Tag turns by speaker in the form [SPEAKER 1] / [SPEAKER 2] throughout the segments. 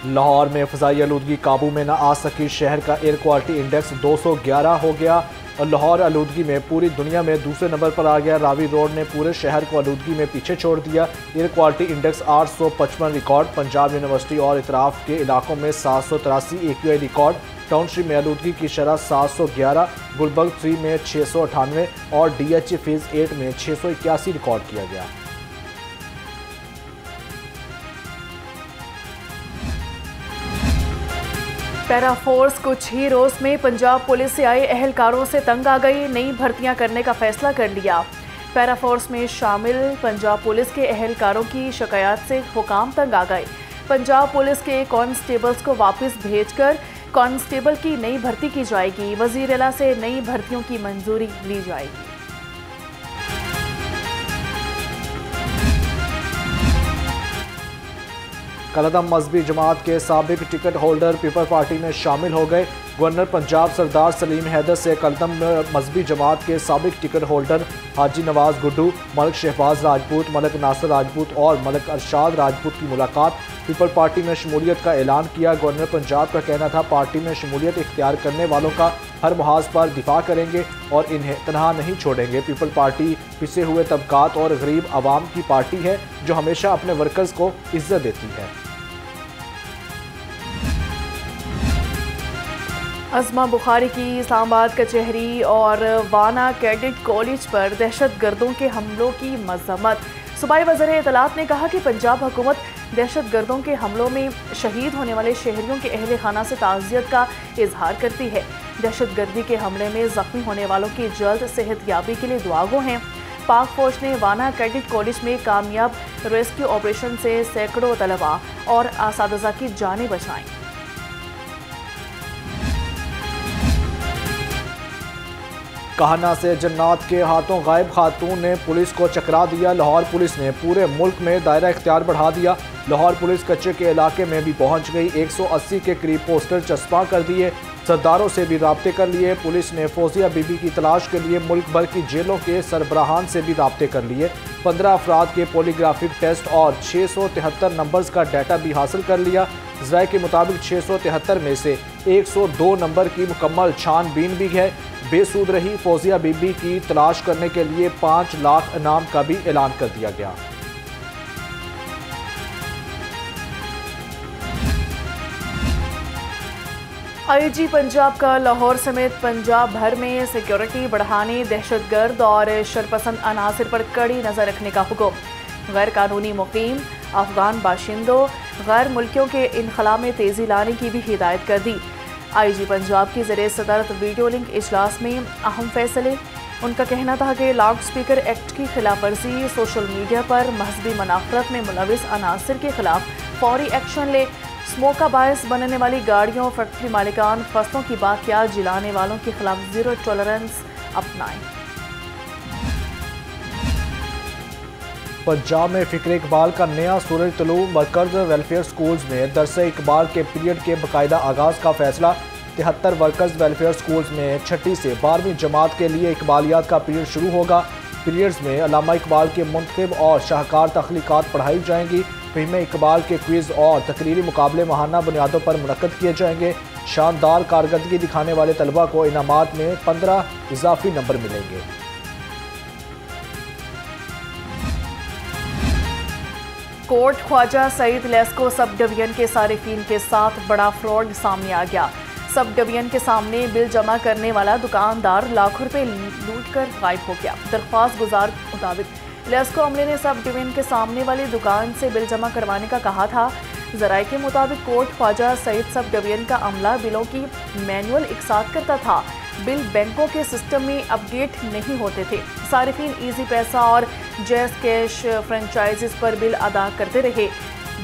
[SPEAKER 1] लाहौर में फ़ज़ाई आलूदगी काबू में न आ सकी, शहर का एयर क्वालिटी इंडेक्स 211 हो गया और लाहौर आलूदगी में पूरी दुनिया में दूसरे नंबर पर आ गया। रावी रोड ने पूरे शहर को आलूदगी में पीछे छोड़ दिया। Air quality index 855 record. Punjab university और इतराफ़ के इलाकों में 783 AQI रिकॉर्ड। टाउनशिप में आलूदगी की शरह 711, गुलबर्ग 3 में 698 और DH फेज़ 8 में 681 रिकॉर्ड किया गया।
[SPEAKER 2] पैरा फोर्स कुछ ही रोज में पंजाब पुलिस से आए अहलकारों से तंग आ गई, नई भर्तियां करने का फैसला कर लिया। पैरा फोर्स में शामिल पंजाब पुलिस के अहलकारों की शिकायत से हुकाम तंग आ गए। पंजाब पुलिस के कांस्टेबल्स को वापस भेजकर कांस्टेबल की नई भर्ती की जाएगी। वजीर आला से नई भर्तियों की मंजूरी ली जाएगी।
[SPEAKER 1] कलदम मजहबी जमात के साबिक टिकट होल्डर पीपल पार्टी में शामिल हो गए। गवर्नर पंजाब सरदार सलीम हैदर से कलदम मजहबी जमात के साबिक टिकट होल्डर हाजी नवाज गुड्डू, मलिक शहबाज राजपूत, मलिक नासिर राजपूत और मलिक अरशाद राजपूत की मुलाकात। पीपल पार्टी में शमूलियत का ऐलान किया। गवर्नर पंजाब का कहना था पार्टी में शमूलियत इख्तियार करने वालों का हर मुहाज पर दिफा करेंगे और इन्हें तनहा नहीं छोड़ेंगे। पीपल पार्टी पिसे हुए तबकात और गरीब आवाम की पार्टी है जो हमेशा अपने वर्कर्स को इज्जत देती है।
[SPEAKER 2] अज़मा बुखारी की इस्लामाबाद कचहरी और वाना कैडेट कॉलेज पर दहशत गर्दों के हमलों की मजम्मत। सूबाई वज़ीर इत्तलात ने कहा कि पंजाब हुकूमत दहशत गर्दों के हमलों में शहीद होने वाले शहरियों के अहले खाना से ताज़ियत का इजहार करती है। दहशत गर्दी के हमले में ज़ख्मी होने वालों की जल्द सेहतयाबी के लिए दुआगो हैं। पाक फौज ने वाना कैडेट कॉलेज में कामयाब रेस्क्यू ऑपरेशन से सैकड़ों तलबा और असातिज़ा की जानें बचाईं।
[SPEAKER 1] काहना से जन्नात के हाथों गायब खातून ने पुलिस को चकरा दिया। लाहौर पुलिस ने पूरे मुल्क में दायरा इख्तियार बढ़ा दिया। लाहौर पुलिस कच्चे के इलाके में भी पहुंच गई। 180 के करीब पोस्टर चस्पा कर दिए। सरदारों से भी राब्ते कर लिए। पुलिस ने फौजिया बीबी की तलाश के लिए मुल्क भर की जेलों के सरबराहान से भी राब्ते कर लिए। 15 अफराद के पॉलीग्राफिक टेस्ट और 673 नंबर्स का डाटा भी हासिल कर लिया। ज़राए के मुताबिक 673 में से 102 नंबर की मुकम्मल छानबीन भी है। बेसूद रही फौजिया बीबी की तलाश करने के लिए 5 लाख इनाम का भी ऐलान कर दिया गया।
[SPEAKER 2] IG पंजाब का लाहौर समेत पंजाब भर में सिक्योरिटी बढ़ाने, दहशतगर्द और शरपसंद अनासिर पर कड़ी नज़र रखने का हुक्म। गैर कानूनी मुकीम अफगान बाशिंदों, गैर मुल्कियों के इनखला में तेज़ी लाने की भी हिदायत कर दी। IG पंजाब की ज़रिए सदारत वीडियो लिंक इजलास में अहम फैसले। उनका कहना था कि लाउड स्पीकर एक्ट की खिलाफ वर्जी, सोशल मीडिया पर मजहबी मनाफरत में मुलविस अनासिर के खिलाफ फौरी एक्शन ले। स्मोक का बायस बनने वाली गाड़ियों, फैक्ट्री मालिकान, फसलों की बाकियात जिलाने वालों के खिलाफ जीरो टॉलरेंस अपनाएं।
[SPEAKER 1] पंजाब में फ़िक्र इकबाल का नया सूरज तलू। वर्कर्स वेलफेयर स्कूल्स में दरस इकबाल के पीरियड के बाकायदा आगाज़ का फैसला। 73 वर्कर्स वेलफेयर स्कूल्स में 6ठी से 12वीं जमात के लिए इकबालियात का पीरियड शुरू होगा। पीरियड्स में अल्लामा इकबाल के मुंतखब और शाहकार तख्लीकात पढ़ाई जाएंगी। फिल्म इकबाल के क्विज़ और तकरीरी मुकाबले माहाना बुनियादों पर मुनक्कद किए जाएंगे। शानदार कारकर्दगी दिखाने वाले तलबा को इनामात में 15 इजाफी नंबर मिलेंगे।
[SPEAKER 2] कोट ख्वाजा सईद लेस्को सब डिवीजन के सारिफीन के साथ बड़ा फ्रॉड सामने आ गया। सब डिवीजन के सामने बिल जमा करने वाला दुकानदार लाखों रुपए लूट कर गायब हो गया। दरख्वास्त गुजार मुताबिक लेस्को अमले ने सब डिवीजन के सामने वाली दुकान से बिल जमा करवाने का कहा था। ज़राए के मुताबिक coat Khwaja Saeed sub division का अमला बिलों की मैनुअल इकसात करता था। बिल बैंकों के सिस्टम में अपडेट नहीं होते थे। सारिफीन इजी पैसा और जैस कैश फ्रेंचाइजीज पर बिल अदा करते रहे।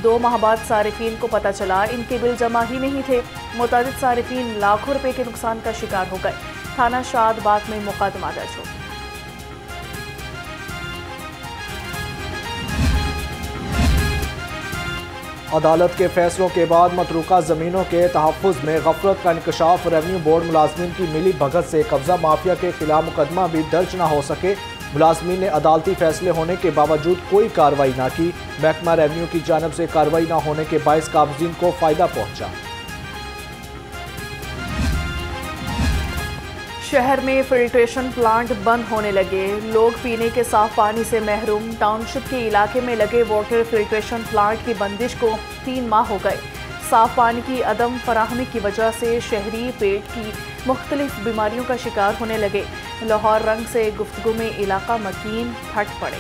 [SPEAKER 2] 2 माह बाद सारिफीन को पता चला इनके बिल जमा ही नहीं थे। मुतादिद सारिफीन लाखों रुपए के नुकसान का शिकार हो गए। थाना शादबाग में मुकदमा दर्ज हो।
[SPEAKER 1] अदालत के फैसलों के बाद मतरूका ज़मीनों के तहफ़्फ़ुज़ में गफलत का इंकशाफ। रेवन्यू बोर्ड मुलाजमीन की मिली भगत से कब्जा माफिया के खिलाफ मुकदमा भी दर्ज न हो सके। मुलाजमीन ने अदालती फैसले होने के बावजूद कोई कार्रवाई ना की। महकमा रेवेन्यू की जानिब से कार्रवाई ना होने के बाइस काबजीन को फायदा पहुंचा।
[SPEAKER 2] शहर में फिल्ट्रेशन प्लांट बंद होने लगे, लोग पीने के साफ पानी से महरूम। टाउनशिप के इलाके में लगे वाटर फिल्ट्रेशन प्लांट की बंदिश को 3 माह हो गए। साफ पानी की अदम फराहमी की वजह से शहरी पेट की मुख्तलिफ बीमारियों का शिकार होने लगे। लाहौर रंग से गुफ्तगू में इलाका मकीन फट पड़े।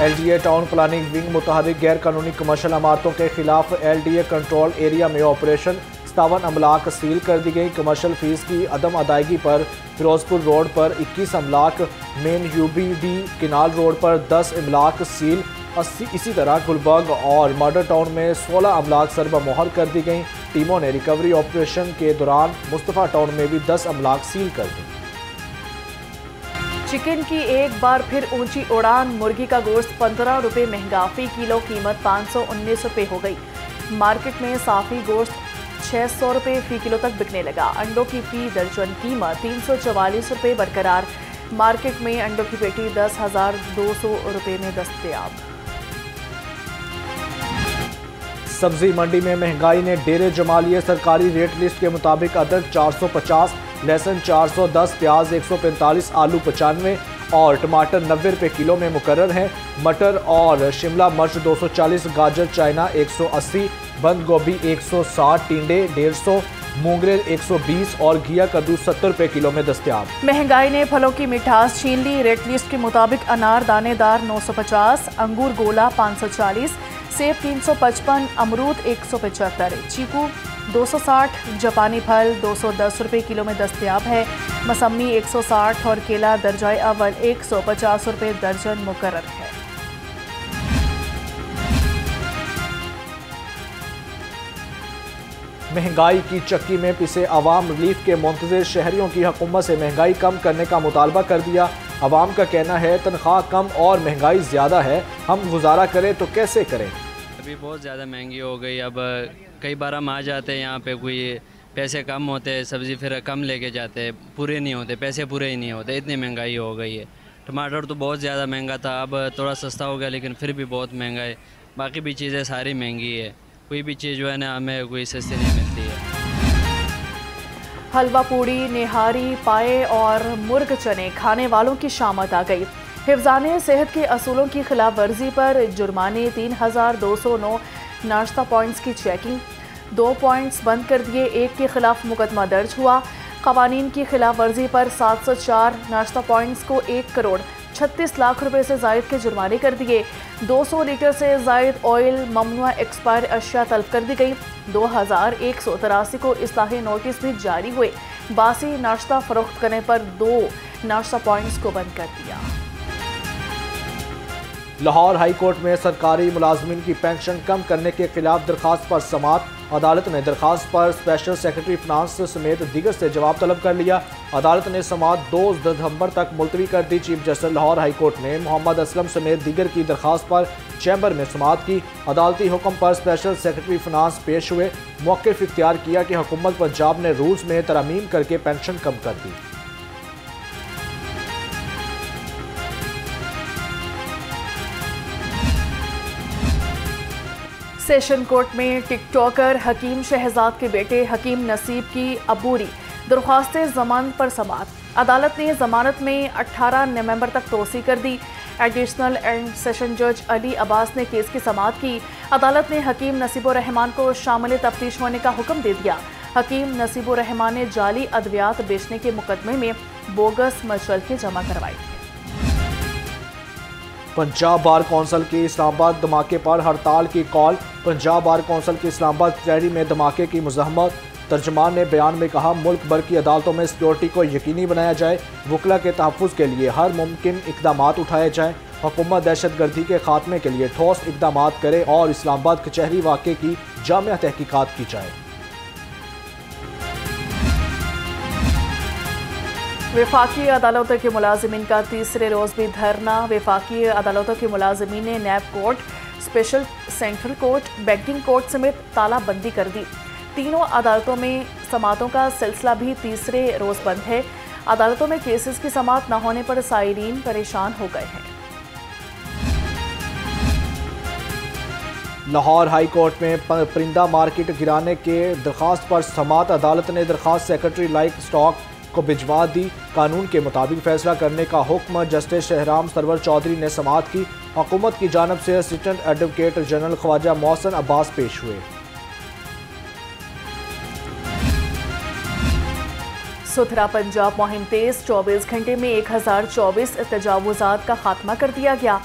[SPEAKER 1] LDA टाउन प्लानिंग विंग मुताबिक गैर कानूनी कमर्शल इमारतों के खिलाफ LDA कंट्रोल एरिया में ऑपरेशन। 57 अमलाक सील कर दी गई। कमर्शल फीस की अदम अदायगी पर फिरोजपुर रोड पर 21 अमलाक, मेन UBD किनाल रोड पर 10 अमलाक सील। इसी तरह गुलबर्ग और मर्डर टाउन में 16 अमलाक सरबा मोहर कर दी गई। टीमों ने रिकवरी ऑपरेशन के दौरान मुस्तफ़ा टाउन में भी 10 अमलाक सील कर दी।
[SPEAKER 2] चिकन की एक बार फिर ऊंची उड़ान, मुर्गी का गोश्त 15 रुपये महंगा, फी किलो कीमत 519 रुपये हो गई। मार्केट में साफी गोश्त 600 रुपये फी किलो तक बिकने लगा। अंडों की फी दर्जन कीमत 344 रुपये बरकरार। मार्केट में अंडों की पेटी 10,200 रुपये में दस्तयाब।
[SPEAKER 1] सब्जी मंडी में महंगाई ने डेरे जमा लिए। सरकारी रेट लिस्ट के मुताबिक अदरक 450, लहसुन 410, प्याज 145, आलू 95 और टमाटर 90 रुपये किलो में मुकर्रर हैं। मटर और शिमला मिर्च 240, गाजर चाइना 180, बंद गोभी 160, टिंडे 150, मूंगरे 120 और घिया कद्दू 70 रुपये किलो में दस्तयाब।
[SPEAKER 2] महंगाई ने फलों की मिठास छीन ली। रेट लिस्ट के मुताबिक अनार दानेदार 950, अंगूर गोला 540, सेब 355, अमरूद 175, चीकू 260, जापानी फल 210 रुपये किलो में दस्तयाब है। मौसमी 160 और केला दर्जाए अव्वल 150 रुपये दर्जन मुकर्रर है।
[SPEAKER 1] महंगाई की चक्की में पिसे अवाम रिलीफ के मुंतज़िर शहरियों की हुकूमत से महंगाई कम करने का मुतालबा कर दिया। अवाम का कहना है तनख्वाह कम और महंगाई ज़्यादा है, हम गुजारा करें तो कैसे करें।
[SPEAKER 3] अभी बहुत ज़्यादा महंगी हो गई। अब कई बार हम आ जाते हैं यहाँ पे, कोई पैसे कम होते हैं, सब्ज़ी फिर कम लेके जाते हैं, पूरे नहीं होते, पैसे पूरे ही नहीं होते, इतनी महंगाई हो गई है। टमाटर तो बहुत ज़्यादा महंगा था, अब थोड़ा सस्ता हो गया, लेकिन फिर भी बहुत महंगा है। बाकी भी चीज़ें सारी महंगी है, कोई भी चीज़ जो है ना हमें कोई सस्ती नहीं मिलती है।
[SPEAKER 2] हलवा पूड़ी, निहारी, पाए और मुर्ग चने खाने वालों की शामत आ गई। हिफ्ज़ाने सेहत के असूलों की खिलाफ वर्जी पर जुर्माने, 3,209 नाश्ता पॉइंट्स की चेकिंग, 2 पॉइंट्स बंद कर दिए, 1 के खिलाफ मुकदमा दर्ज हुआ। कवानीन की खिलाफ वर्जी पर 704 नाश्ता पॉइंट्स को 1 करोड़ 36 लाख रुपए से जायद के जुर्माने कर दिए। 200 लीटर से जायद ऑयल, ममनुआ एक्सपायर अशिया तलब कर दी गई। 2183 को इस्लाही नोटिस भी जारी हुए। बासी नाश्ता फरोख्त करने पर 2 नाश्ता पॉइंट्स को बंद कर दिया।
[SPEAKER 1] लाहौर हाई कोर्ट में सरकारी मुलाजमीन की पेंशन कम करने के खिलाफ दरखास्त पर समाअत। अदालत ने दरखास्त पर स्पेशल सेक्रेटरी फिनांस समेत दीगर से जवाब तलब कर लिया। अदालत ने समाअत 2 दिसंबर तक मुलतवी कर दी। Chief justice Lahore high court ने मोहम्मद असलम समेत दीगर की दरखास्त पर चैम्बर में समाअत की। अदालती हुक्म पर स्पेशल सेक्रेटरी फिनांस पेश हुए। मौक़िफ़ इख्तियार किया कि हुकूमत पंजाब ने रूल्स में तरमीम करके पेंशन कम कर दी।
[SPEAKER 2] सेशन कोर्ट में टिकटॉकर हकीम शहजाद के बेटे हकीम नसीब की अबूरी दरख्वास्त जमानत पर समाअत। अदालत ने जमानत में 18 नवंबर तक तोसी कर दी। एडिशनल एंड सेशन जज अली अब्बास ने केस की समाअत की। अदालत ने हकीम नसीबुर रहमान को शामिल तफ्तीश होने का हुक्म दे दिया। हकीम नसीबुर रहमान ने जाली अद्वियात बेचने के मुकदमे में बोगस मचल के जमा करवाई थी।
[SPEAKER 1] पंजाब बार कौंसिल की इस्लामाबाद धमाके पर हड़ताल की कॉल। पंजाब बार कौंसिल की इस्लामाबाद कचहरी में धमाके की मुज़ाहमत। तर्जमान ने बयान में कहा, मुल्क भर की अदालतों में सिक्योरिटी को यकीनी बनाया जाए, वकला के तहफ़्फ़ुज़ के लिए हर मुमकिन इक़दामात उठाए जाएँ। हुकूमत दहशतगर्दी के खात्मे के लिए ठोस इक़दामात करे और इस्लामाबाद कचहरी वाक़े की जामिया तहकीकात की जाए।
[SPEAKER 2] वफाकी अदालतों के मुलाजिमीन का तीसरे रोज़ भी धरना। वफाकी अदालतों के मुलाजिमीन ने NAB court, special central court, banking court समेत तालाबंदी कर दी। तीनों अदालतों में समातों का सिलसिला भी तीसरे रोज़ बंद है। अदालतों में केसेस की समाअत न होने पर साइरीन परेशान हो गए हैं।
[SPEAKER 1] लाहौर हाई कोर्ट में परिंदा मार्केट गिराने के दरख्वास्त पर समाअत। अदालत ने दरख्वास्त सेक्रेटरी लाइफ स्टॉक को भिजवा दी। कानून के मुताबिक फैसला करने का हुक्म जस्टिस शहराम सरवर चौधरी ने समाअत की। हुकूमत की जानब से assistant advocate general Khwaja Mohsin Abbas पेश हुए।
[SPEAKER 2] सुथरा पंजाब मुहिम तेज, 24 घंटे में 1024 तजावुजात का खात्मा कर दिया गया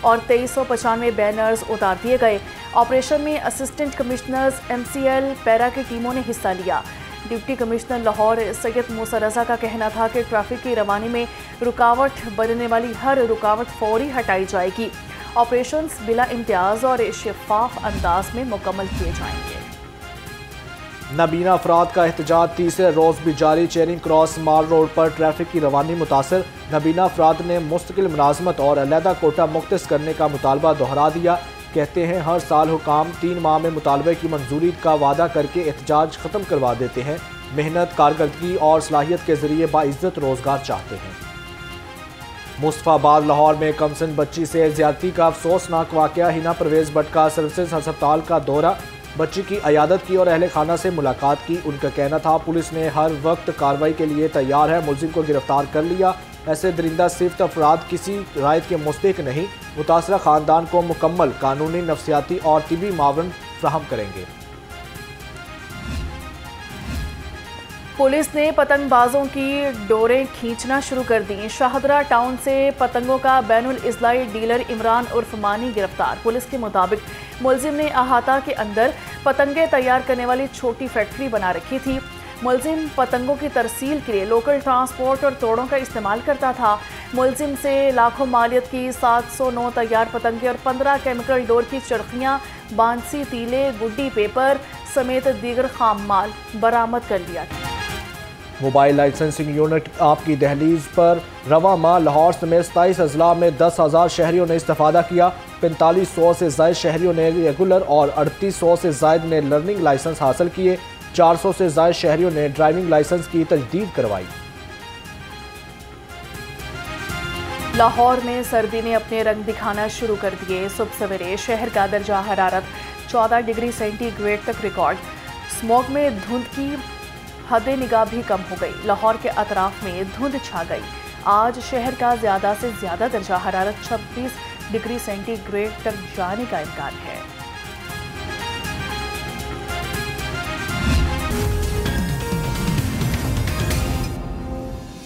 [SPEAKER 2] और 2395 बैनर्स उतार दिए गए। ऑपरेशन में असिस्टेंट कमिश्नर्स MCL पैरा की टीमों ने हिस्सा लिया। डिप्टी कमिश्नर लाहौर सैयद मूसा रजा का कहना था कि ट्रैफिक की रवानी में रुकावट बनने वाली हर रुकावट फौरी हटाई जाएगी। ऑपरेशंस बिला इम्तियाज और शफाफ अंदाज में मुकम्मल किए जाएंगे।
[SPEAKER 1] नाबीना अफराद का एहतजाज तीसरे रोज भी जारी। चेरिंग क्रॉस माल रोड पर ट्रैफिक की रवानी मुतासर। नाबीना अफराद ने मुस्तकिल मुलाजमत और अलहदा कोटा मुख्तस करने का मुतालबा दोहरा दिया। कहते हैं हर साल हुकाम 3 माह में मुतालबे की मंजूरी का वादा करके एहतजाज ख़त्म करवा देते हैं। मेहनत, कारकर्दगी और सलाहियत के जरिए बाइज्जत रोजगार चाहते हैं। मुस्तफाबाद लाहौर में कमसिन बच्ची से ज्यादती का अफसोसनाक वाक़या। हिना परवेज भट्ट का सर्विसेज अस्पताल का दौरा, बच्ची की अयादत की और अहले खाना से मुलाकात की। उनका कहना था पुलिस ने हर वक्त कार्रवाई के लिए तैयार है, मुलजिम को गिरफ्तार कर लिया। ऐसे दरिंदा सिफ्त अफराद किसी रायत के मुस्तहिक नहीं, मुतासरा खानदान को मुकम्मल कानूनी, नफ्सियाती और तिबी मावन फ्राहम करेंगे।
[SPEAKER 2] पुलिस ने पतंगबाजों की डोरें खींचना शुरू कर दी। शाहदरा टाउन से पतंगों का बैनुल इज़लाई डीलर इमरान उर्फ मानी गिरफ्तार। पुलिस के मुताबिक मुलजिम ने अहाता के अंदर पतंगे तैयार करने वाली छोटी फैक्ट्री बना रखी थी। मुलजिम पतंगों की तरसील के लिए लोकल ट्रांसपोर्ट और तोड़ों का इस्तेमाल करता था। मुलजिम से लाखों मालियत की 709 तैयार पतंगे और 15 केमिकल डोर की चरखियाँ, बांसी, तीले, गुड्डी पेपर समेत दीगर खाम माल बरामद कर लिया था।
[SPEAKER 1] मोबाइल लाइसेंसिंग यूनिट आपकी दहलीज पर रवा माह लाहौर समेत 27 अजला में 10,000 शहरियों ने इस्तेफादा किया। 4500 से ज़ायद शहरियों ने रेगुलर और 3800 से ज़ायद ने लर्निंग लाइसेंस हासिल किए। 400 से ज़ायद शहरियों ने ड्राइविंग लाइसेंस की तजदीद करवाई।
[SPEAKER 2] लाहौर में सर्दी ने अपने रंग दिखाना शुरू कर दिए। सुबह सवेरे शहर का दर्जा हरारत 14 डिग्री सेंटीग्रेड तक रिकॉर्ड। स्मॉग में धुंध की हद निगाह भी कम हो गई। लाहौर के अतराफ में धुंध छा गई। आज शहर का ज़्यादा से ज़्यादा दर्जा हरारत 26 डिग्री सेंटीग्रेड तक जाने का इम्कान है।